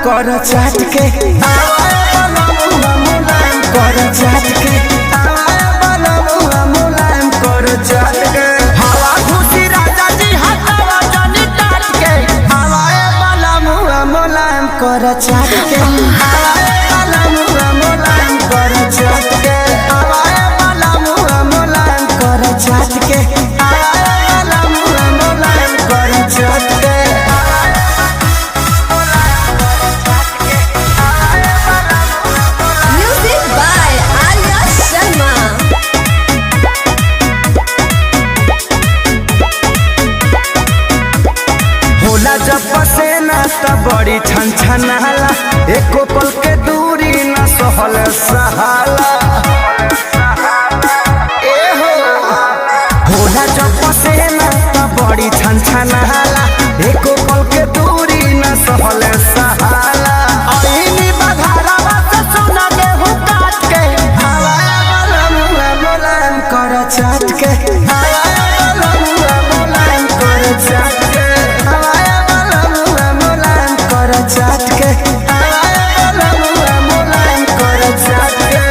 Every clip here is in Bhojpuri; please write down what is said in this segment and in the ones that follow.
कर चाट के आवाए बलमुआ मुलायम कर चाट के आवाए बलमुआ मुलायम कर चाट के हवा खुशी राजा जी हटावा जानी टाट के आवाए बलमुआ मुलायम कर चाट के आवाए बलमुआ मुलायम कर चाट के आवाए बलमुआ मुलायम कर चाट के आवाए बलमुआ मुलायम कर चाट के जब पसेना तब बड़ी छन छनाला एको पल के दूरी न सहल सहाला ए होला जब पसेना तब बड़ी छन छनाला एको पल के दूरी न सहल सहाला आईनी बधारावा से सोना गेहूं काट के हवाया बलमुआ मुलायम कर चाट के हवाया बलमुआ मुलायम कर चाट के चाट के आवाए बलमुआ मुलायम कर चाट के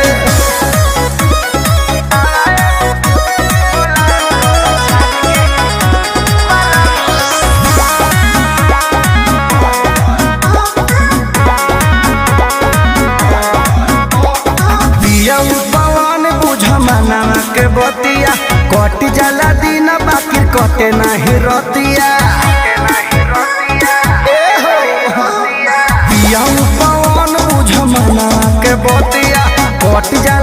दिया पवन बुझ मना के बतिया कट जाला दिन बाकी कटे नहीं रतिया पवन बुझ मना के बतिया कट जा